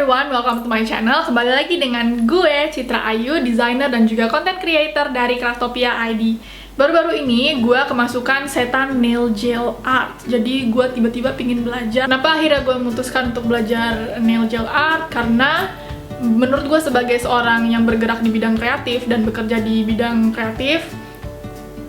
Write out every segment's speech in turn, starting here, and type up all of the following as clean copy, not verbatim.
everyone, welcome to my channel. Kembali lagi dengan gue, Citra Ayu, designer dan juga content creator dari Craftopia ID. Baru-baru ini gue kemasukan setan nail gel art. Jadi gue tiba-tiba pingin belajar. Kenapa akhirnya gue memutuskan untuk belajar nail gel art? Karena menurut gue sebagai seorang yang bergerak di bidang kreatif dan bekerja di bidang kreatif,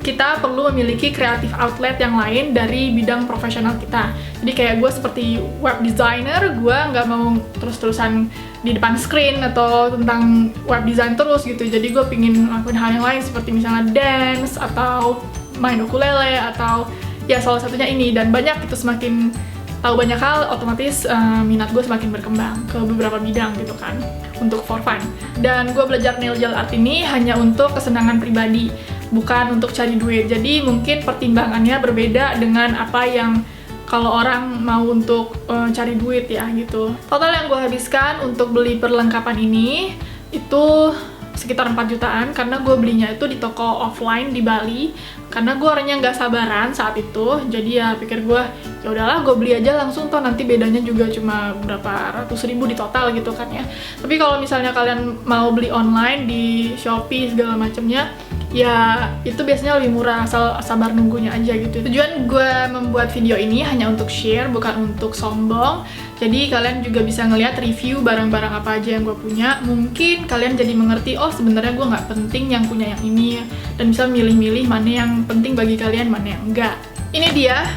kita perlu memiliki creative outlet yang lain dari bidang profesional kita. Jadi kayak gue seperti web designer, gue nggak mau terus-terusan di depan screen atau tentang web design terus gitu. Jadi gue pingin ngelakuin hal yang lain seperti misalnya dance atau main ukulele atau ya salah satunya ini. Dan banyak itu, semakin tahu banyak hal, otomatis minat gue semakin berkembang ke beberapa bidang gitu kan, untuk for fun. Dan gue belajar nail gel art ini hanya untuk kesenangan pribadi, bukan untuk cari duit. Jadi mungkin pertimbangannya berbeda dengan apa yang kalau orang mau untuk cari duit ya gitu. Total yang gue habiskan untuk beli perlengkapan ini itu sekitar 4 jutaan, karena gue belinya itu di toko offline di Bali. Karena gue orangnya nggak sabaran saat itu, jadi ya pikir gue ya udahlah gue beli aja langsung, toh nanti bedanya juga cuma berapa ratus ribu di total gitu kan ya. Tapi kalau misalnya kalian mau beli online di Shopee segala macamnya, ya itu biasanya lebih murah, asal sabar nunggunya aja gitu. Tujuan gue membuat video ini hanya untuk share, bukan untuk sombong. Jadi kalian juga bisa ngeliat review barang-barang apa aja yang gue punya. Mungkin kalian jadi mengerti, oh sebenarnya gue nggak penting yang punya yang ini, dan bisa milih-milih mana yang penting bagi kalian, mana yang enggak. Ini dia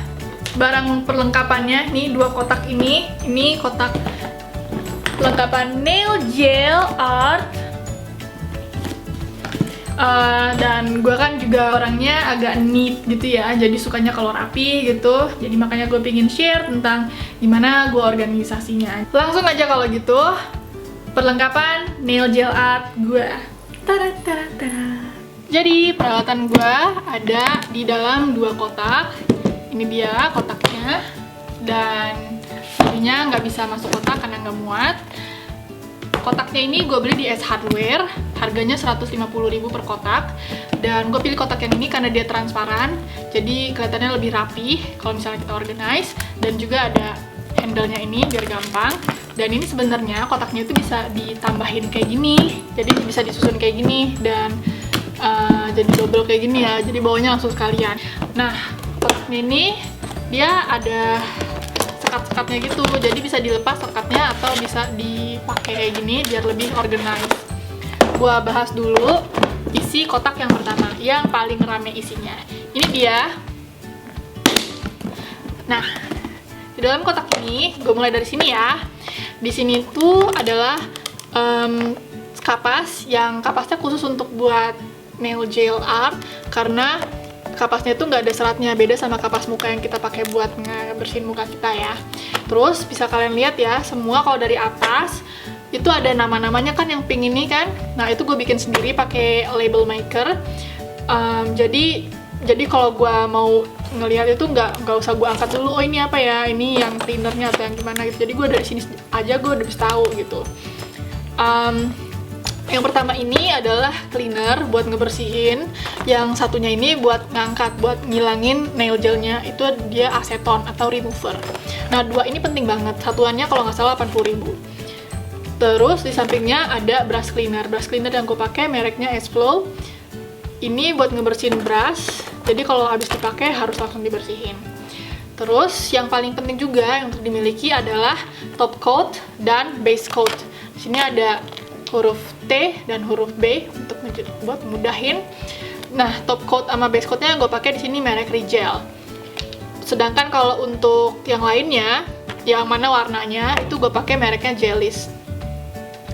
barang perlengkapannya, nih 2 kotak ini. Ini kotak perlengkapan nail gel art. Dan gue kan juga orangnya agak neat gitu ya, jadi sukanya kalau rapi gitu. Jadi makanya gue pengen share tentang gimana gue organisasinya. Langsung aja kalau gitu, perlengkapan nail gel art gue. Tara. Jadi peralatan gue ada di dalam 2 kotak. Ini dia kotaknya, dan tadinya nggak bisa masuk kotak karena nggak muat. Kotaknya ini gue beli di S Hardware, harganya 150.000 per kotak. Dan gue pilih kotak yang ini karena dia transparan, jadi kelihatannya lebih rapi kalau misalnya kita organize. Dan juga ada handle-nya ini biar gampang. Dan ini sebenarnya kotaknya itu bisa ditambahin kayak gini, jadi bisa disusun kayak gini dan jadi double kayak gini ya, jadi bawahnya langsung sekalian. Nah, kotaknya ini dia ada sekat-sekatnya gitu, jadi bisa dilepas sekatnya atau bisa dipakai kayak gini biar lebih organized. Gua bahas dulu isi kotak yang pertama, yang paling rame isinya. Ini dia. Nah, di dalam kotak ini, gue mulai dari sini ya. Di sini tuh adalah kapas, yang kapasnya khusus untuk buat nail gel art, karena kapasnya itu nggak ada seratnya, beda sama kapas muka yang kita pakai buat ngebersihin muka kita ya. Terus bisa kalian lihat ya, semua kalau dari atas itu ada nama-namanya kan, yang pink ini kan. Nah itu gue bikin sendiri pakai label maker. Jadi kalau gue mau ngelihat itu nggak usah gue angkat dulu, oh ini apa ya, ini yang cleanernya atau yang gimana gitu. Jadi gue dari sini aja gue udah bisa tahu gitu. Yang pertama ini adalah cleaner buat ngebersihin. Yang satunya ini buat ngangkat, buat ngilangin nail gelnya. Itu dia aseton atau remover. Nah 2 ini penting banget. Satuannya kalau nggak salah 80.000. Terus di sampingnya ada brush cleaner. Brush cleaner yang gue pakai mereknya S-Flow. Ini buat ngebersihin brush. Jadi kalau habis dipakai harus langsung dibersihin. Terus yang paling penting juga yang untuk dimiliki adalah top coat dan base coat. Di sini ada huruf T dan huruf B untuk buat mudahin. Nah, top coat sama base coatnya gue pakai di sini merek Rigel. Sedangkan kalau untuk yang lainnya, yang mana warnanya itu gue pakai mereknya Jellis.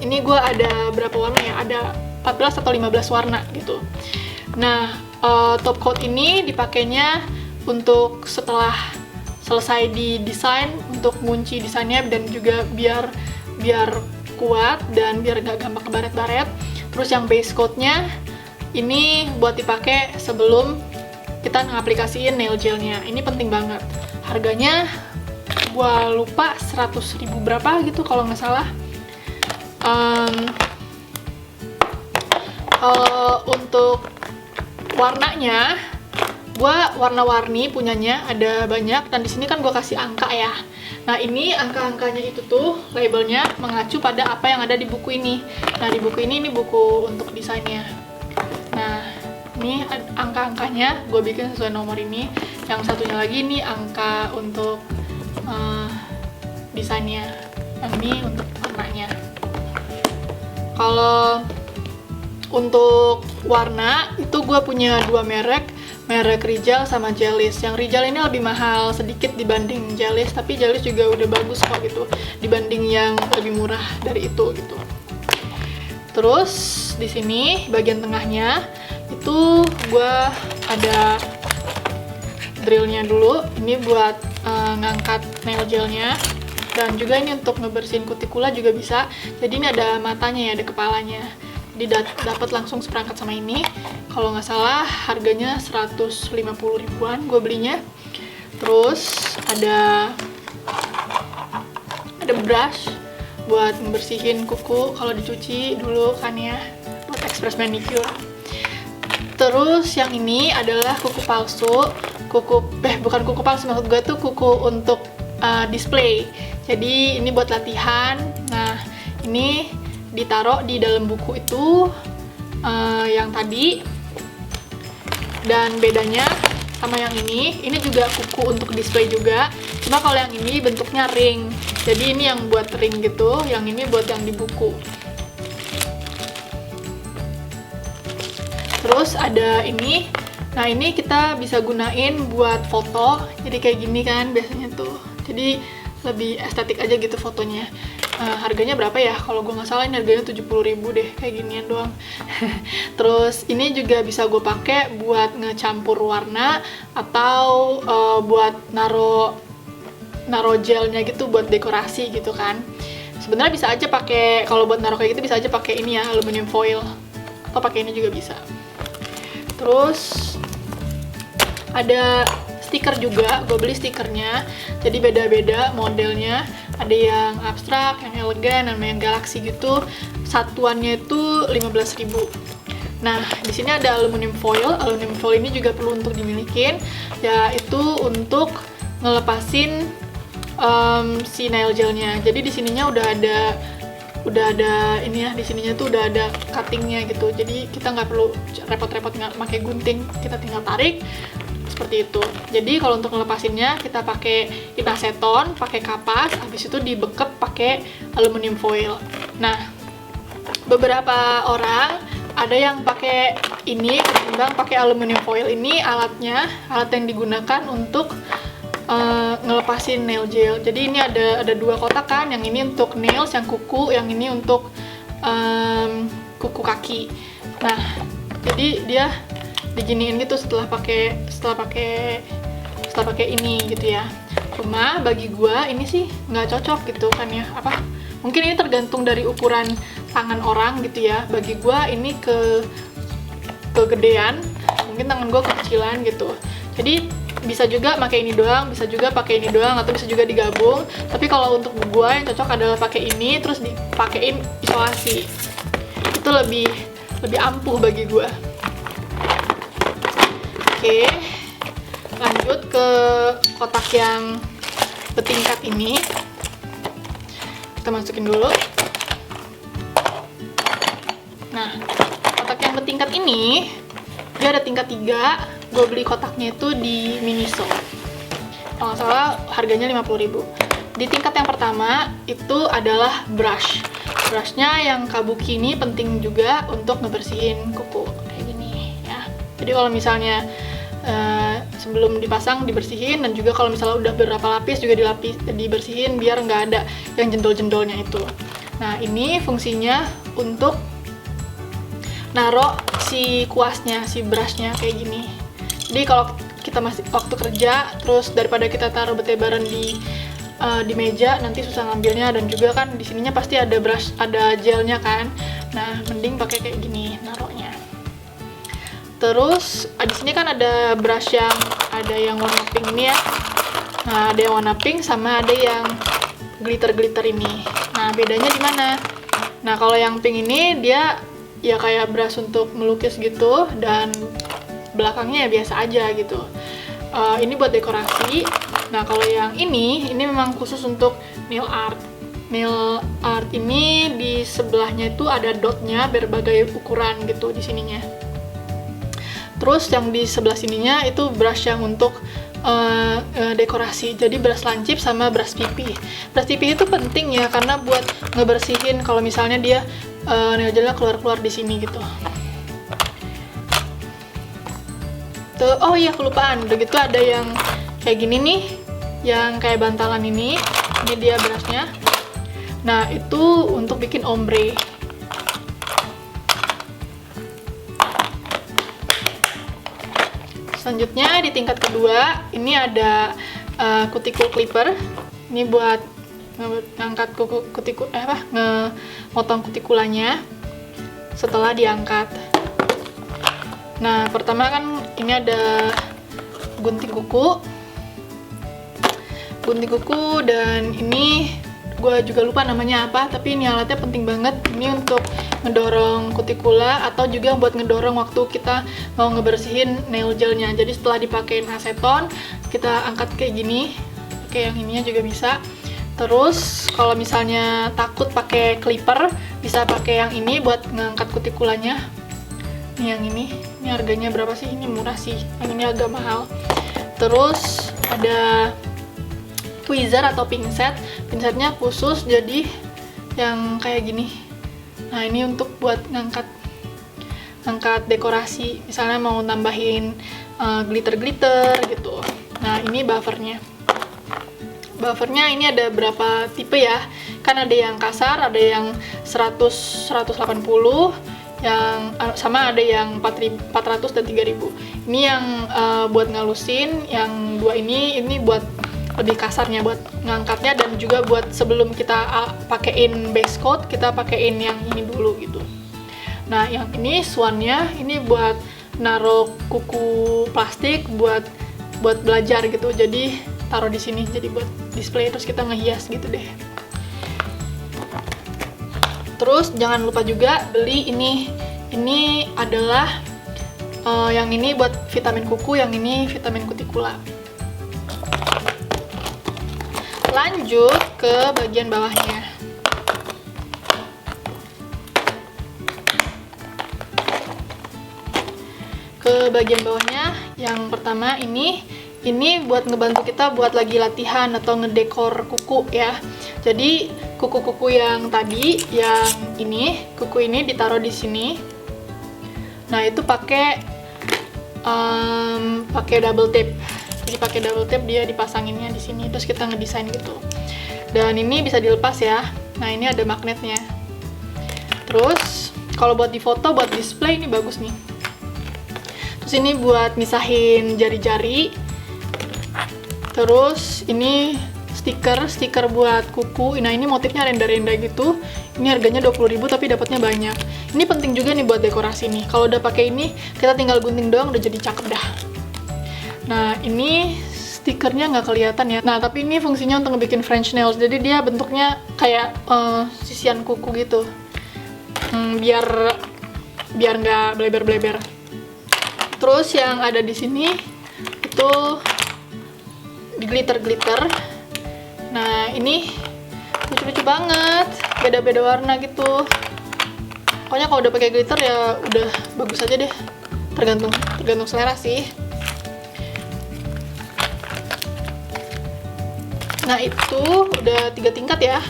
Ini gue ada berapa warna ya? Ada 14 atau 15 warna gitu. Nah, top coat ini dipakainya untuk setelah selesai di desain, untuk ngunci desainnya dan juga biar kuat dan biar nggak gampang kebaret-baret. Terus yang base coatnya ini buat dipakai sebelum kita ngaplikasiin nail gelnya. Ini penting banget. Harganya gua lupa 100.000 berapa gitu kalau nggak salah. Kalau untuk warnanya, gua warna-warni punyanya ada banyak, dan di sini kan gua kasih angka ya. Nah, ini angka-angkanya itu tuh labelnya mengacu pada apa yang ada di buku ini. Nah, di buku ini buku untuk desainnya. Nah, ini angka-angkanya gue bikin sesuai nomor ini. Yang satunya lagi ini angka untuk desainnya. Yang ini untuk warnanya. Kalau untuk warna itu gue punya dua merek Rijal sama Jelis. Yang Rijal ini lebih mahal sedikit dibanding Jelis, tapi Jelis juga udah bagus kok gitu dibanding yang lebih murah dari itu gitu. Terus di sini bagian tengahnya itu gue ada drillnya dulu. Ini buat ngangkat nail gelnya, dan juga ini untuk ngebersihin kutikula juga bisa. Jadi ini ada matanya ya, ada kepalanya. Jadi dapat langsung seperangkat sama ini. Kalau nggak salah harganya 150 ribuan gue belinya. Terus ada brush buat membersihin kuku kalau dicuci dulu kan ya, buat express manicure. Terus yang ini adalah kuku palsu. Bukan kuku palsu, maksud gue tuh kuku untuk display. Jadi ini buat latihan. Nah, ini ditaruh di dalam buku itu yang tadi. Dan bedanya sama yang ini juga kuku untuk display juga. Cuma kalau yang ini bentuknya ring. Jadi ini yang buat ring gitu, yang ini buat yang di buku. Terus ada ini. Nah, ini kita bisa gunain buat foto. Jadi kayak gini kan biasanya tuh. Jadi lebih estetik aja gitu fotonya. Harganya berapa ya? Kalau gue nggak salah ini harganya 70.000 deh, kayak ginian doang. Terus ini juga bisa gue pakai buat ngecampur warna atau buat naro gelnya gitu buat dekorasi gitu kan. Sebenarnya bisa aja pakai, kalau buat naro kayak gitu bisa aja pakai ini ya, aluminium foil, atau pakai ini juga bisa. Terus ada stiker juga, gue beli stikernya. Jadi beda-beda modelnya. Ada yang abstrak, yang elegan, dan yang galaksi gitu. Satuannya itu 15.000. Nah, di sini ada aluminium foil. Aluminium foil ini juga perlu untuk dimilikin, yaitu untuk ngelepasin si nail gelnya. Jadi di sininya udah ada ini ya, di sininya tuh udah ada cuttingnya gitu. Jadi kita nggak perlu repot-repot pakai gunting, kita tinggal tarik. Seperti itu. Jadi kalau untuk ngelepasinnya kita pakai aseton, pakai kapas, habis itu dibekep pakai aluminium foil. Nah, beberapa orang ada yang pakai ini ketimbang pakai aluminium foil. Ini alat yang digunakan untuk ngelepasin nail gel. Jadi ini ada dua kotak kan, yang ini untuk nails, yang kuku, yang ini untuk kuku kaki. Nah, jadi dia diginiin gitu setelah pakai ini gitu ya. Cuma bagi gua ini sih nggak cocok gitu kan ya, mungkin ini tergantung dari ukuran tangan orang gitu ya. Bagi gua ini kegedean, mungkin tangan gua kekecilan gitu. Jadi bisa juga pakai ini doang, bisa juga pakai ini doang, atau bisa juga digabung. Tapi kalau untuk gua yang cocok adalah pakai ini terus dipakein isolasi. Itu lebih ampuh bagi gua. Oke, lanjut ke kotak yang bertingkat ini. Kita masukin dulu. Nah, kotak yang bertingkat ini dia ada tingkat 3. Gue beli kotaknya itu di Miniso. Kalau nggak salah harganya 50.000. Di tingkat yang pertama itu adalah brush. Brushnya yang kabuki ini penting juga untuk ngebersihin kuku kayak gini ya. Jadi kalau misalnya sebelum dipasang dibersihin, dan juga kalau misalnya udah berapa lapis juga dibersihin biar nggak ada yang jendol-jendolnya itu. Nah, ini fungsinya untuk naro si kuasnya, si brushnya kayak gini. Jadi kalau kita masih waktu kerja, terus daripada kita taruh betebaran di meja, nanti susah ngambilnya, dan juga kan di sininya pasti ada brush, ada gelnya kan. Nah, mending pakai kayak gini naruhnya. Terus di sini kan ada brush yang warna pink ini ya. Nah, ada yang warna pink sama ada yang glitter ini. Nah, bedanya di mana? Nah, kalau yang pink ini dia ya kayak brush untuk melukis gitu, dan belakangnya ya biasa aja gitu. Ini buat dekorasi. Nah, kalau yang ini memang khusus untuk nail art. Nail art ini di sebelahnya itu ada dotnya berbagai ukuran gitu di sininya. Terus yang di sebelah sininya itu brush yang untuk dekorasi. Jadi brush lancip sama brush pipi. Brush pipi itu penting ya karena buat ngebersihin kalau misalnya dia nail gelnya keluar-keluar di sini gitu. Tuh, oh iya kelupaan. Udah gitu ada yang kayak gini nih, yang kayak bantalan ini. Ini dia brushnya. Nah, itu untuk bikin ombre. Selanjutnya di tingkat kedua, ini ada cuticle clipper. Ini buat ngangkat ngemotong kutikulanya setelah diangkat. Nah, pertama kan ini ada gunting kuku, dan ini gue juga lupa namanya apa, tapi ini alatnya penting banget. Ini untuk ngedorong kutikula atau juga buat ngedorong waktu kita mau ngebersihin nail gelnya. Jadi setelah dipakein aseton, kita angkat kayak gini, kayak yang ininya juga bisa. Terus kalau misalnya takut pakai clipper, bisa pakai yang ini buat ngangkat kutikulanya. Ini yang ini harganya berapa sih? Ini murah sih, yang ini agak mahal. Terus ada tweezer atau pinset. Pinsetnya khusus jadi yang kayak gini. Nah, ini untuk buat ngangkat dekorasi, misalnya mau nambahin glitter gitu. Nah, ini buffernya ini ada berapa tipe ya, kan ada yang kasar, ada yang 100-180, yang sama ada yang 400 dan 3000. Ini yang buat ngalusin, yang dua ini buat lebih kasarnya, buat ngangkatnya, dan juga buat sebelum kita pakein base coat, kita pakein yang ini dulu gitu. Nah, yang ini swannya, ini buat naruh kuku plastik, buat belajar gitu. Jadi taruh di sini, jadi buat display, terus kita ngehias gitu deh. Terus jangan lupa juga beli ini adalah yang ini buat vitamin kuku, yang ini vitamin kutikula. Lanjut ke bagian bawahnya. Yang pertama ini buat ngebantu kita buat lagi latihan atau ngedekor kuku ya. Jadi kuku-kuku yang tadi, yang ini, kuku ini ditaruh di sini. Nah, itu pakai double tape. Jadi pakai double tape, dia dipasanginnya di sini, terus kita ngedesain gitu. Dan ini bisa dilepas ya. Nah, ini ada magnetnya. Terus kalau buat difoto, buat display ini bagus nih. Terus ini buat misahin jari-jari. Terus ini stiker buat kuku. Nah, ini motifnya renda-renda gitu. Ini harganya 20.000 tapi dapatnya banyak. Ini penting juga nih buat dekorasi nih. Kalau udah pakai ini, kita tinggal gunting doang udah jadi cakep dah. Nah, ini stikernya nggak kelihatan ya. Nah, tapi ini fungsinya untuk ngebikin French nails. Jadi dia bentuknya kayak sisian kuku gitu. Biar nggak bleber-bleber. Terus yang ada di sini itu glitter. Nah, ini lucu-lucu banget. Beda-beda warna gitu. Pokoknya kalau udah pakai glitter ya udah bagus aja deh. Tergantung selera sih. Nah, itu udah 3 tingkat ya.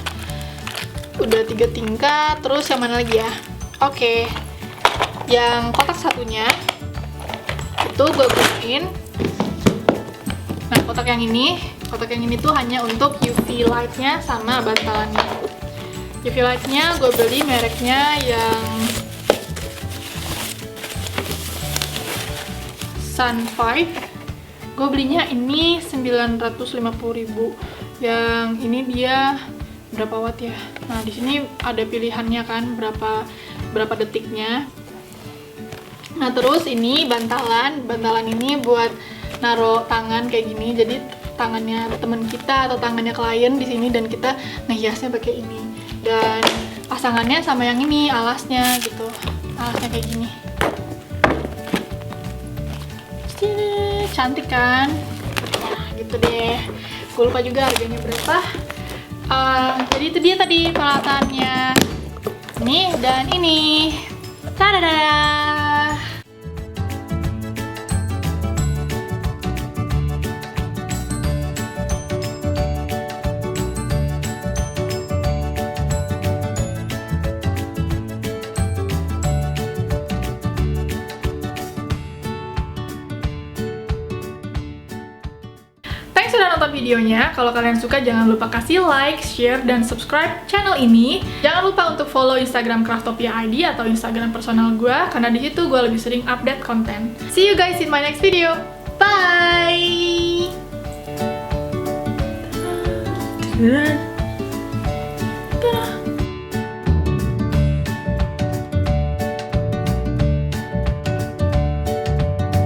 Terus yang mana lagi ya? Oke. Yang kotak satunya itu gue gunain. Nah, kotak yang ini tuh hanya untuk UV light-nya sama bantalannya. UV light-nya gue beli mereknya yang Sun 5. Gue belinya ini 950.000. Yang ini dia berapa watt ya? Nah, di sini ada pilihannya kan, berapa detiknya. Nah, terus ini bantalan ini buat naruh tangan kayak gini. Jadi tangannya temen kita atau tangannya klien di sini, dan kita ngehiasnya pakai ini. Dan pasangannya sama yang ini, alasnya gitu. Alasnya kayak gini. Cantik kan? Nah, gitu deh. Gue lupa juga harganya berapa. Jadi itu dia tadi peralatannya. Ini dan ini. Tada! Thanks sudah nonton videonya. Kalau kalian suka jangan lupa kasih like, share, dan subscribe channel ini. Jangan lupa untuk follow Instagram Craftopia ID atau Instagram personal gue, karena di situ gue lebih sering update konten. See you guys in my next video. Bye!